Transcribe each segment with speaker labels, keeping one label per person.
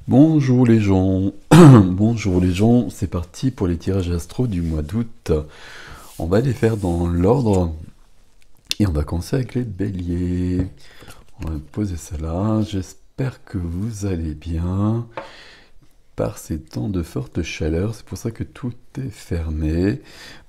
Speaker 1: Bonjour les gens, bonjour les gens, c'est parti pour les tirages astro du mois d'août. On va les faire dans l'ordre et on va commencer avec les béliers. On va poser ça là, j'espère que vous allez bien. Par ces temps de forte chaleur, c'est pour ça que tout est fermé,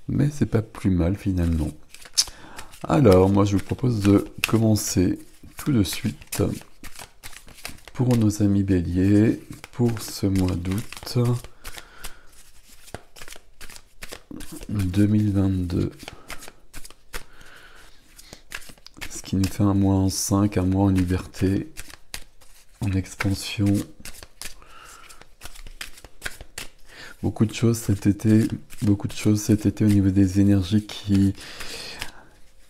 Speaker 1: mais c'est pas plus mal finalement. Alors, moi je vous propose de commencer tout de suite pour nos amis béliers pour ce mois d'août 2022. Ce qui nous fait un mois en 5, un mois en liberté, en expansion. Beaucoup de choses cet été au niveau des énergies qui...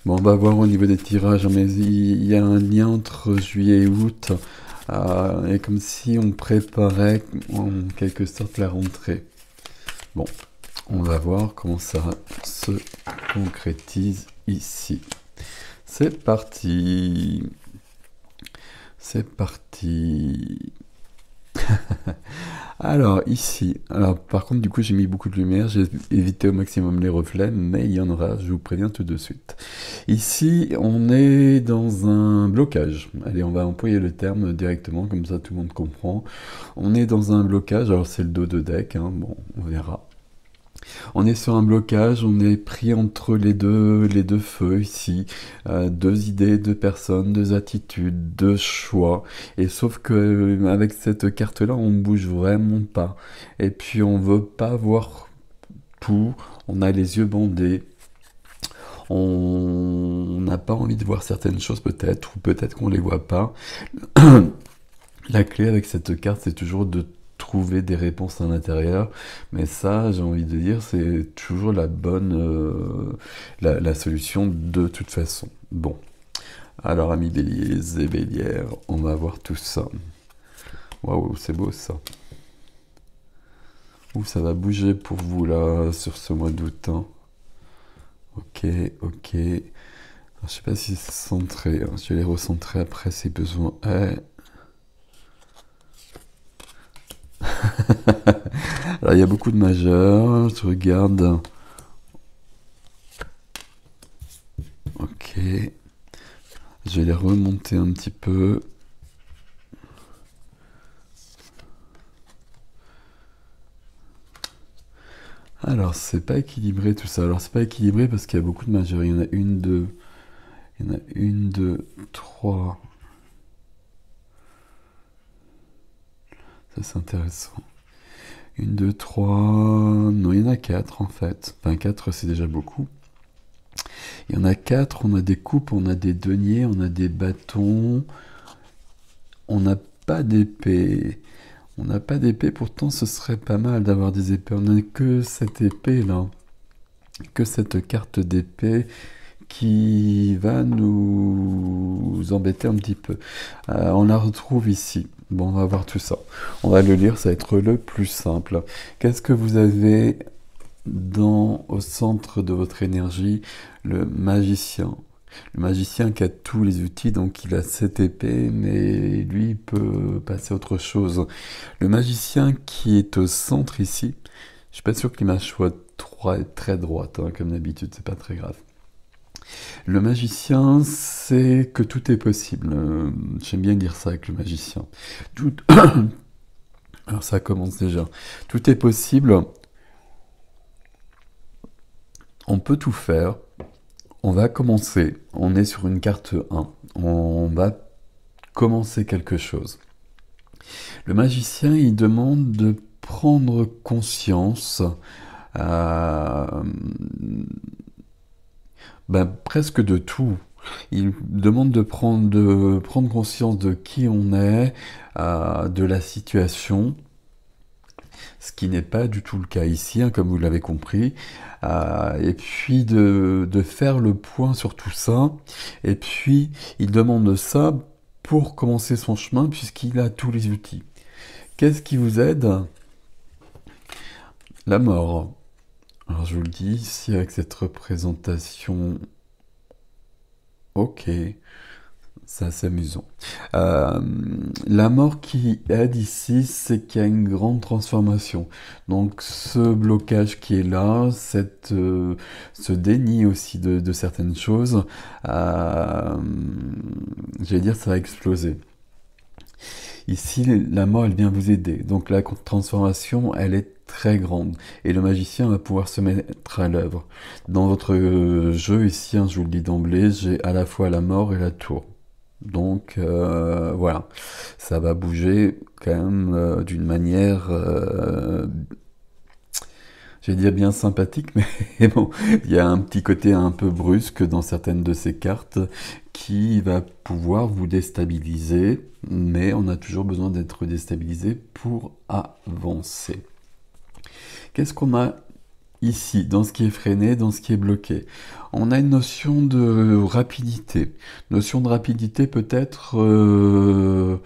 Speaker 1: Bon, on va voir au niveau des tirages, mais il y a un lien entre juillet et août, et comme si on préparait en quelque sorte la rentrée. Bon, on va voir comment ça se concrétise ici. C'est parti. C'est parti. Alors ici, par contre du coup j'ai mis beaucoup de lumière, j'ai évité au maximum les reflets, mais il y en aura, je vous préviens tout de suite. Ici on est dans un blocage, allez on va employer le terme directement, comme ça tout le monde comprend. On est dans un blocage, alors c'est le dos de deck, hein, bon on verra. On est sur un blocage, on est pris entre les deux feux ici, deux idées, deux personnes, deux attitudes, deux choix. Et sauf que avec cette carte-là, on bouge vraiment pas. Et puis on veut pas voir tout, on a les yeux bandés. On n'a pas envie de voir certaines choses peut-être, ou peut-être qu'on les voit pas. La clé avec cette carte, c'est toujours de trouver des réponses à l'intérieur, mais ça, j'ai envie de dire, c'est toujours la bonne, la solution de toute façon. Bon, alors amis béliers et bélières, on va voir tout ça. Waouh, c'est beau ça. Ouh, ça va bouger pour vous là, sur ce mois d'août. Hein. Ok, ok. Alors, je sais pas si c'est centré, hein. Je vais les recentrer après si besoin est. Alors il y a beaucoup de majeurs, je regarde. Ok. Je vais les remonter un petit peu. Alors c'est pas équilibré tout ça. Alors c'est pas équilibré parce qu'il y a beaucoup de majeurs. Il y en a une, deux. Il y en a une, deux, trois. Ça c'est intéressant. Une, deux, trois. Non, il y en a quatre en fait. Enfin, quatre c'est déjà beaucoup. Il y en a quatre, on a des coupes, on a des deniers, on a des bâtons. On n'a pas d'épée. On n'a pas d'épée, pourtant ce serait pas mal d'avoir des épées. On n'a que cette épée là. Que cette carte d'épée qui va nous embêter un petit peu. On la retrouve ici. Bon, on va voir tout ça. On va le lire, ça va être le plus simple. Qu'est-ce que vous avez au centre de votre énergie? Le magicien. Le magicien qui a tous les outils, donc il a cette épée, mais lui il peut passer à autre chose. Le magicien qui est au centre ici, je suis pas sûr que l'image soit très droite, hein, comme d'habitude, c'est pas très grave. Le magicien, c'est que tout est possible. J'aime bien dire ça avec le magicien. Tout... Alors ça commence déjà. Tout est possible. On peut tout faire. On va commencer. On est sur une carte 1. On va commencer quelque chose. Le magicien, il demande de prendre conscience presque de tout. Il demande de prendre conscience de qui on est, de la situation, ce qui n'est pas du tout le cas ici, hein, comme vous l'avez compris, et puis de faire le point sur tout ça, et puis il demande ça pour commencer son chemin, puisqu'il a tous les outils. Qu'est-ce qui vous aide? La mort. Alors je vous le dis ici avec cette représentation. Ok. C'est assez amusant. Euh, la mort qui aide ici, c'est qu'il y a une grande transformation. Donc ce blocage qui est là, ce déni aussi de certaines choses, euh, j'allais dire, ça va exploser. Ici, la mort, elle vient vous aider. Donc la transformation, elle est très grande. Et le magicien va pouvoir se mettre à l'œuvre. Dans votre jeu ici, hein, je vous le dis d'emblée, j'ai à la fois la mort et la tour. Donc voilà, ça va bouger quand même d'une manière, je vais dire bien sympathique, mais bon, il y a un petit côté un peu brusque dans certaines de ces cartes qui va pouvoir vous déstabiliser, mais on a toujours besoin d'être déstabilisé pour avancer. Qu'est-ce qu'on a ici, dans ce qui est freiné, dans ce qui est bloqué? On a une notion de rapidité. Notion de rapidité peut-être... je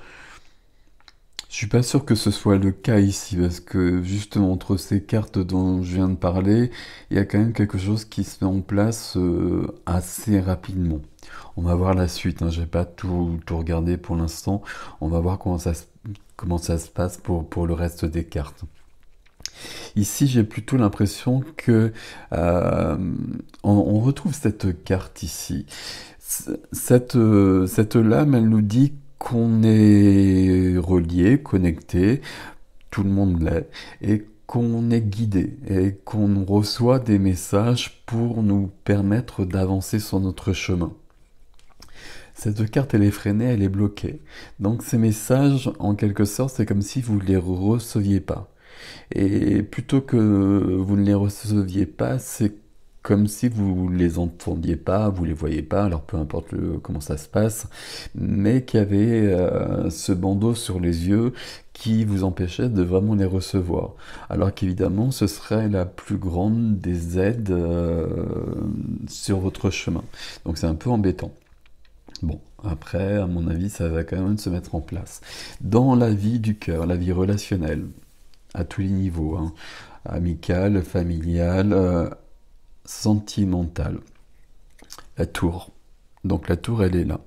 Speaker 1: suis pas sûr que ce soit le cas ici, parce que justement entre ces cartes dont je viens de parler, il y a quand même quelque chose qui se met en place assez rapidement. On va voir la suite, hein. Je vais pas tout regarder pour l'instant. On va voir comment ça se passe pour le reste des cartes. Ici, j'ai plutôt l'impression que on retrouve cette carte ici. Cette lame, elle nous dit qu'on est relié, connecté, tout le monde l'est, et qu'on est guidé, et qu'on reçoit des messages pour nous permettre d'avancer sur notre chemin. Cette carte, elle est freinée, elle est bloquée. Donc ces messages, en quelque sorte, c'est comme si vous ne les receviez pas. Et plutôt que vous ne les receviez pas, c'est comme si vous les entendiez pas, vous les voyez pas, alors peu importe comment ça se passe, mais qu'il y avait ce bandeau sur les yeux qui vous empêchait de vraiment les recevoir. Alors qu'évidemment, ce serait la plus grande des aides sur votre chemin. Donc c'est un peu embêtant. Bon, après, à mon avis, ça va quand même se mettre en place. Dans la vie du cœur, la vie relationnelle, à tous les niveaux, hein, amical, familial, sentimental. La tour. Donc la tour, elle est là.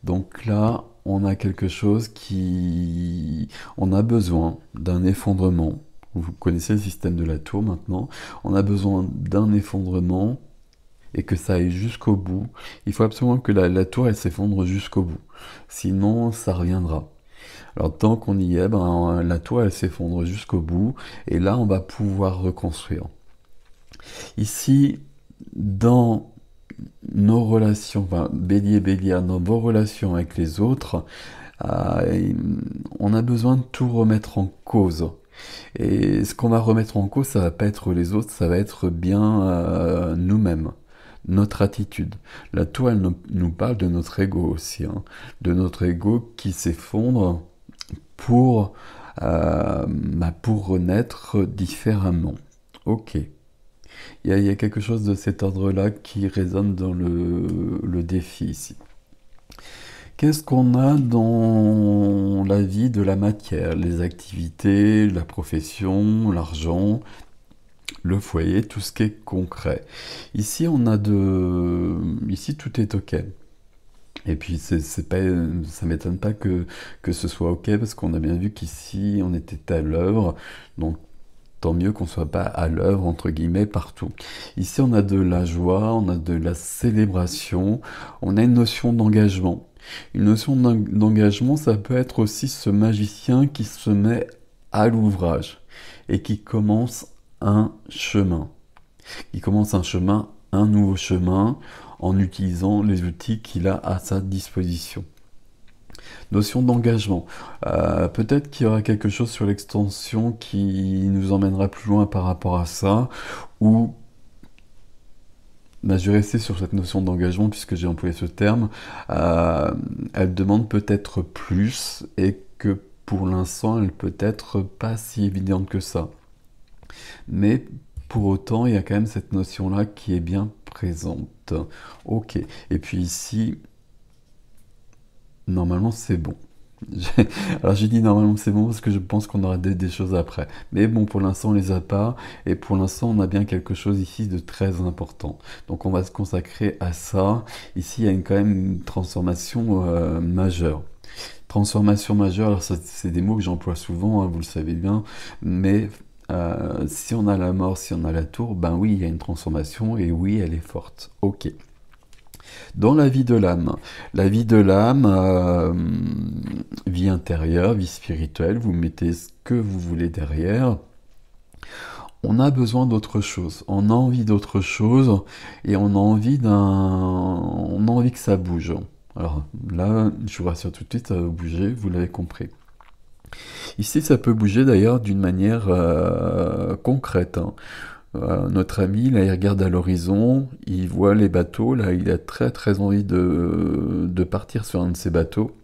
Speaker 1: Donc là, on a quelque chose qui... On a besoin d'un effondrement. Vous connaissez le système de la tour maintenant. On a besoin d'un effondrement et que ça aille jusqu'au bout. Il faut absolument que la tour, elle s'effondre jusqu'au bout. Sinon, ça reviendra. Alors tant qu'on y est, ben, la tour, elle s'effondre jusqu'au bout. Et là, on va pouvoir reconstruire. Ici, dans nos relations, enfin, bélier, dans vos relations avec les autres, on a besoin de tout remettre en cause. Et ce qu'on va remettre en cause, ça va pas être les autres, ça va être bien nous-mêmes, notre attitude. La tour, elle nous parle de notre ego aussi, hein, de notre ego qui s'effondre pour, pour renaître différemment. Ok. Il y a quelque chose de cet ordre-là qui résonne dans le défi ici. Qu'est-ce qu'on a dans la vie de la matière? Les activités, la profession, l'argent, le foyer, tout ce qui est concret. Ici, ici, tout est OK. Et puis, c'est pas, ça m'étonne pas que ce soit OK, parce qu'on a bien vu qu'ici, on était à l'œuvre. Donc, tant mieux qu'on soit pas à l'œuvre, entre guillemets, partout. Ici, on a de la joie, on a de la célébration, on a une notion d'engagement. Une notion d'engagement, ça peut être aussi ce magicien qui se met à l'ouvrage et qui commence un chemin. Qui commence un chemin, un nouveau chemin, en utilisant les outils qu'il a à sa disposition. Notion d'engagement. Peut-être qu'il y aura quelque chose sur l'extension qui nous emmènera plus loin par rapport à ça, ou je vais rester sur cette notion d'engagement puisque j'ai employé ce terme. Elle demande peut-être plus et que pour l'instant, elle peut être pas si évidente que ça. Mais pour autant, il y a quand même cette notion-là qui est bien présente. Ok. Et puis ici, normalement, c'est bon. Alors j'ai dit normalement c'est bon parce que je pense qu'on aura des choses après. Mais bon, pour l'instant on les a pas et pour l'instant on a bien quelque chose ici de très important. Donc on va se consacrer à ça. Ici il y a quand même une transformation majeure. Transformation majeure, alors ça, c'est des mots que j'emploie souvent, hein, vous le savez bien, mais si on a la mort, si on a la tour, ben oui, il y a une transformation et oui, elle est forte. Ok. Dans la vie de l'âme, vie intérieure, vie spirituelle, vous mettez ce que vous voulez derrière. On a besoin d'autre chose, on a envie d'autre chose et on a envie que ça bouge. Alors là, je vous rassure tout de suite, ça va bouger, vous l'avez compris. Ici, ça peut bouger d'ailleurs d'une manière concrète, hein. Notre ami, là, il regarde à l'horizon, il voit les bateaux, là, il a très très envie de partir sur un de ces bateaux,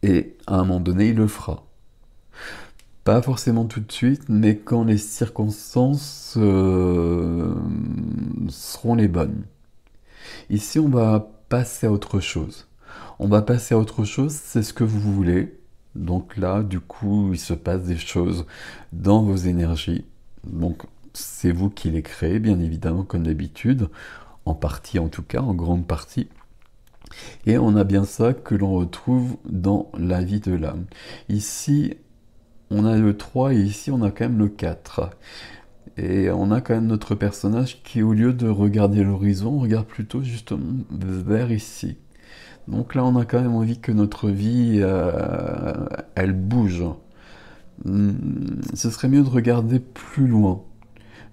Speaker 1: et à un moment donné, il le fera. Pas forcément tout de suite, mais quand les circonstances seront les bonnes. Ici, on va passer à autre chose. On va passer à autre chose, c'est ce que vous voulez. Donc là, du coup, il se passe des choses dans vos énergies. Donc, c'est vous qui les créez, bien évidemment, comme d'habitude. En partie, en tout cas, en grande partie. Et on a bien ça que l'on retrouve dans la vie de l'âme. Ici, on a le 3 et ici, on a quand même le 4. Et on a quand même notre personnage qui, au lieu de regarder l'horizon, regarde plutôt justement vers ici. Donc là, on a quand même envie que notre vie, elle bouge. Ce serait mieux de regarder plus loin.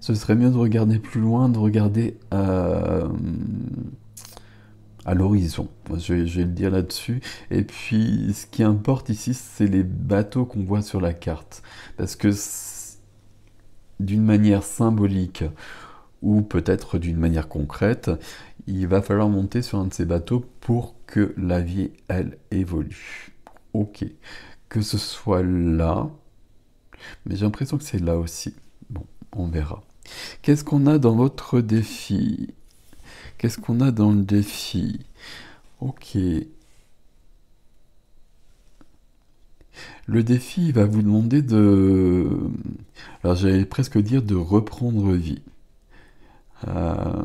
Speaker 1: Ce serait mieux de regarder plus loin, de regarder à l'horizon. Je vais le dire là-dessus. Et puis, ce qui importe ici, c'est les bateaux qu'on voit sur la carte. Parce que d'une manière symbolique ou peut-être d'une manière concrète, il va falloir monter sur un de ces bateaux pour que la vie, elle, évolue. Ok. Que ce soit là, mais j'ai l'impression que c'est là aussi. Bon, on verra. Qu'est-ce qu'on a dans votre défi? Qu'est-ce qu'on a dans le défi? Ok. Le défi il va vous demander de... Alors j'allais presque dire de reprendre vie. Euh,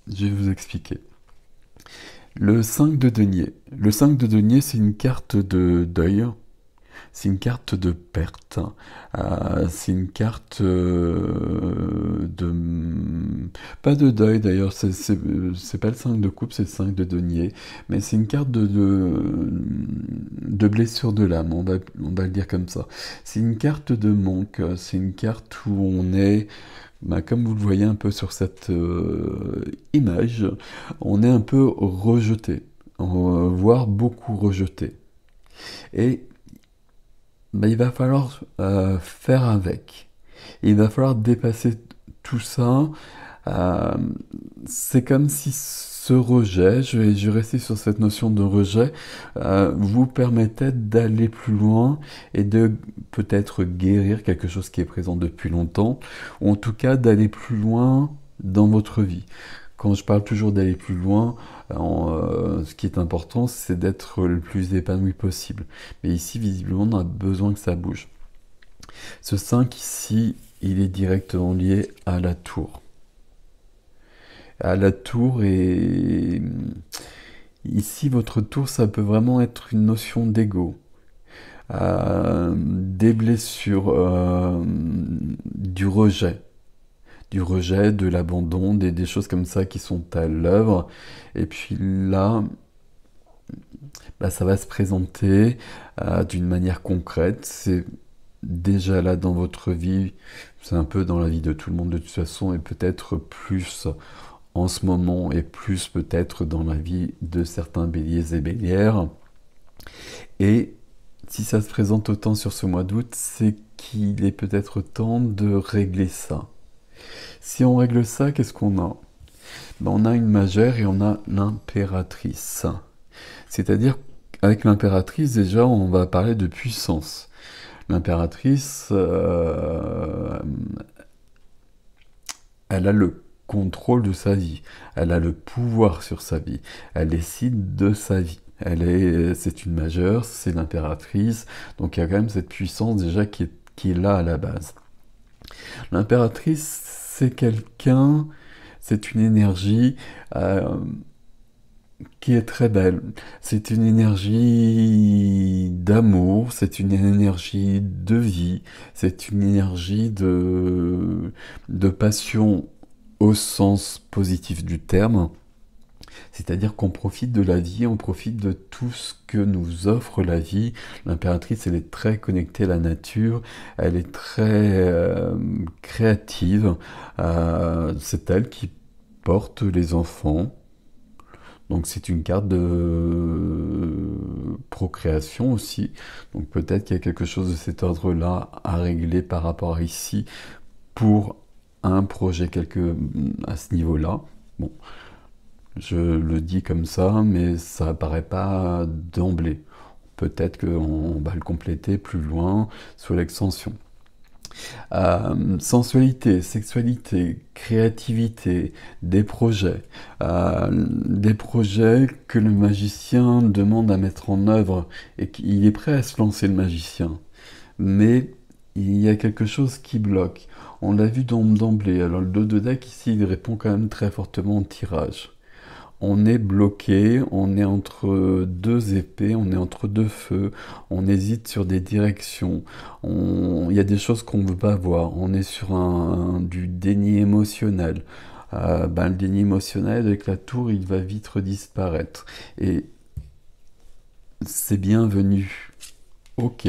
Speaker 1: Je vais vous expliquer. Le 5 de denier. Le 5 de denier, c'est une carte de deuil. C'est une carte de perte. C'est une carte de... Pas de deuil d'ailleurs, c'est pas le 5 de coupe, c'est le 5 de denier. Mais c'est une carte de blessure de l'âme, on va le dire comme ça. C'est une carte de manque, c'est une carte où on est... Bah, comme vous le voyez un peu sur cette image, on est un peu rejeté, voire beaucoup rejeté. Et bah, il va falloir faire avec. Il va falloir dépasser tout ça. Euh, c'est comme si ce rejet, je vais rester sur cette notion de rejet, vous permettait d'aller plus loin et de peut-être guérir quelque chose qui est présent depuis longtemps, ou en tout cas d'aller plus loin dans votre vie. Quand je parle toujours d'aller plus loin, ce qui est important, c'est d'être le plus épanoui possible. Mais ici, visiblement, on a besoin que ça bouge. Ce 5 ici, il est directement lié à la tour. À la tour et ici, votre tour, ça peut vraiment être une notion d'ego. Des blessures, du rejet, de l'abandon, des choses comme ça qui sont à l'œuvre. Et puis là, bah, ça va se présenter d'une manière concrète. C'est déjà là dans votre vie, c'est un peu dans la vie de tout le monde de toute façon, et peut-être plus en ce moment, et plus peut-être dans la vie de certains béliers et bélières. Et si ça se présente autant sur ce mois d'août, c'est qu'il est peut-être temps de régler ça. Si on règle ça, qu'est-ce qu'on a? Ben, on a une majeure et on a l'impératrice. C'est-à-dire, avec l'impératrice, déjà, on va parler de puissance. L'impératrice, elle a le contrôle de sa vie. Elle a le pouvoir sur sa vie. Elle décide de sa vie. C'est une majeure, c'est l'impératrice, donc il y a quand même cette puissance déjà qui est là à la base. L'impératrice, c'est quelqu'un, c'est une énergie euh, qui est très belle. C'est une énergie d'amour, c'est une énergie de vie, c'est une énergie de passion au sens positif du terme. C'est-à-dire qu'on profite de la vie, on profite de tout ce que nous offre la vie. L'impératrice, elle est très connectée à la nature, elle est très créative. C'est elle qui porte les enfants. Donc c'est une carte de procréation aussi. Donc peut-être qu'il y a quelque chose de cet ordre-là à régler par rapport à ici pour un projet à ce niveau-là. Bon, je le dis comme ça, mais ça apparaît pas d'emblée. Peut-être qu'on va le compléter plus loin sur l'extension. Sensualité, sexualité, créativité, des projets que le magicien demande à mettre en œuvre et qu'il est prêt à se lancer le magicien. Mais il y a quelque chose qui bloque. On l'a vu d'emblée. Alors le dos de deck ici, il répond quand même très fortement au tirage. On est bloqué, on est entre deux épées, on est entre deux feux, on hésite sur des directions, il y a des choses qu'on ne veut pas voir, on est sur du déni émotionnel. Le déni émotionnel avec la tour, il va vite disparaître. Et c'est bienvenu. Ok.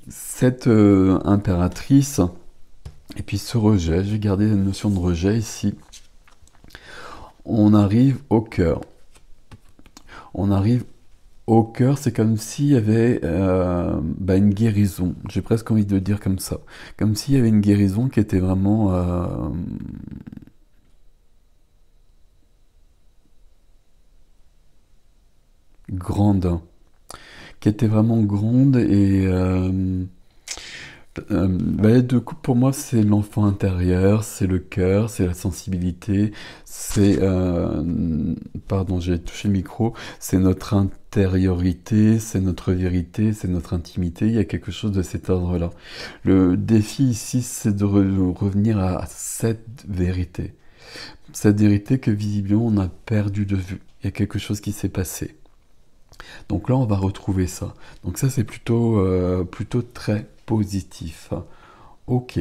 Speaker 1: Cette impératrice, et puis ce rejet, j'ai gardé la notion de rejet ici. On arrive au cœur. On arrive au cœur, c'est comme s'il y avait une guérison. J'ai presque envie de le dire comme ça. Comme s'il y avait une guérison qui était vraiment grande. Qui était vraiment grande et les deux coups, pour moi, c'est l'enfant intérieur, c'est le cœur, c'est la sensibilité, pardon, j'ai touché le micro, c'est notre intériorité, c'est notre vérité, c'est notre intimité, il y a quelque chose de cet ordre-là. Le défi ici, c'est de revenir à cette vérité que visiblement on a perdu de vue. Il y a quelque chose qui s'est passé. Donc là, on va retrouver ça. Donc ça, c'est plutôt très positif. Ok.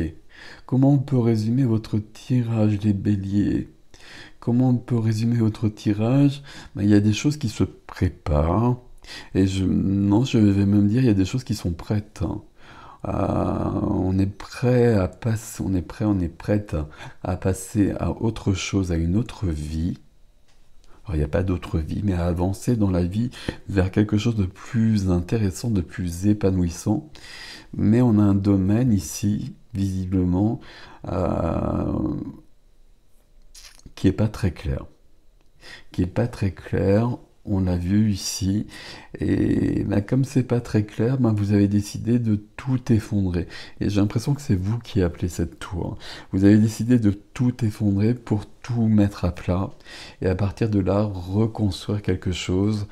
Speaker 1: Comment on peut résumer votre tirage des béliers? Comment on peut résumer votre tirage? Il y a des choses qui se préparent. Non, je vais même dire, il y a des choses qui sont prêtes. On est prêt à passer, on est prête à passer à autre chose, à une autre vie. Alors, il n'y a pas d'autre vie, mais à avancer dans la vie vers quelque chose de plus intéressant, de plus épanouissant. Mais on a un domaine ici, visiblement, qui n'est pas très clair. Qui n'est pas très clair, on l'a vu ici. Et comme c'est pas très clair, vous avez décidé de tout effondrer. Et j'ai l'impression que c'est vous qui appelez cette tour. Vous avez décidé de tout effondrer pour tout mettre à plat. Et à partir de là, reconstruire quelque chose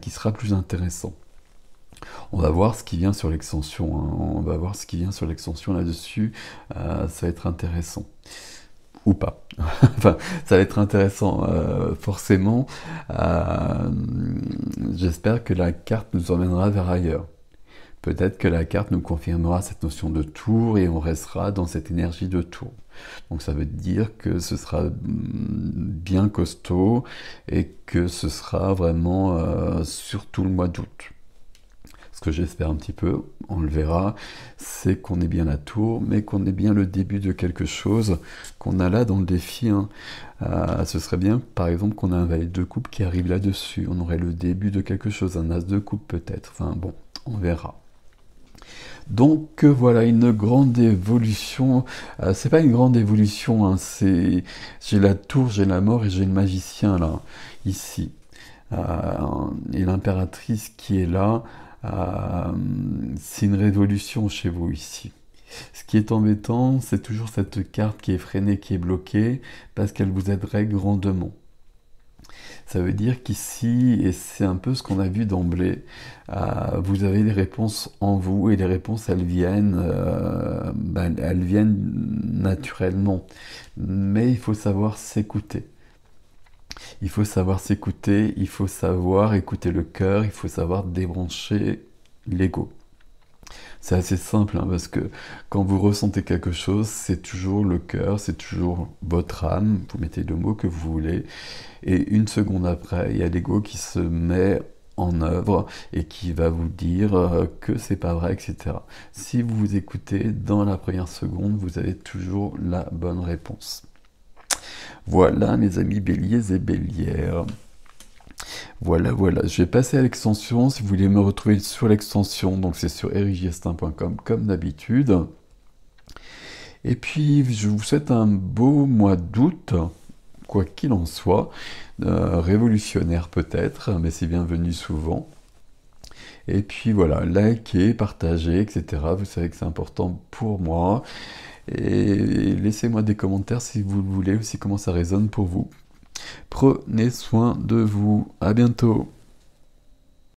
Speaker 1: qui sera plus intéressant. On va voir ce qui vient sur l'extension. On va voir ce qui vient sur l'extension là-dessus. Ça va être intéressant. Ou pas. Enfin, ça va être intéressant, forcément. J'espère que la carte nous emmènera vers ailleurs. Peut-être que la carte nous confirmera cette notion de tour et on restera dans cette énergie de tour. Donc ça veut dire que ce sera bien costaud et que ce sera vraiment sur tout le mois d'août. Ce que j'espère un petit peu, on le verra, c'est qu'on est bien la tour, mais qu'on est bien le début de quelque chose qu'on a là dans le défi. Ce serait bien, par exemple, qu'on a un valet de coupe qui arrive là-dessus. On aurait le début de quelque chose, un as de coupe peut-être. Enfin bon, on verra. Donc voilà, une grande évolution. C'est pas une grande évolution, j'ai la tour, j'ai la mort et j'ai le magicien là, ici. Et l'impératrice qui est là. C'est une révolution chez vous ici. Ce qui est embêtant, c'est toujours cette carte qui est freinée, qui est bloquée, parce qu'elle vous aiderait grandement. Ça veut dire qu'ici, et c'est un peu ce qu'on a vu d'emblée, vous avez les réponses en vous et les réponses, elles viennent naturellement. Mais il faut savoir s'écouter. Il faut savoir s'écouter, il faut savoir écouter le cœur, il faut savoir débrancher l'ego. C'est assez simple, hein, parce que quand vous ressentez quelque chose, c'est toujours le cœur, c'est toujours votre âme, vous mettez le mot que vous voulez, et une seconde après, il y a l'ego qui se met en œuvre et qui va vous dire que c'est pas vrai, etc. Si vous vous écoutez, dans la première seconde, vous avez toujours la bonne réponse. Voilà, mes amis béliers et bélières. Voilà, voilà. Je vais passer à l'extension. Si vous voulez me retrouver sur l'extension, donc c'est sur erigestin.com comme d'habitude. Et puis, je vous souhaite un beau mois d'août, quoi qu'il en soit. Révolutionnaire peut-être, mais c'est bienvenu souvent. Et puis voilà, likez, partagez, etc. Vous savez que c'est important pour moi. Et laissez-moi des commentaires si vous le voulez, aussi comment ça résonne pour vous. Prenez soin de vous. À bientôt.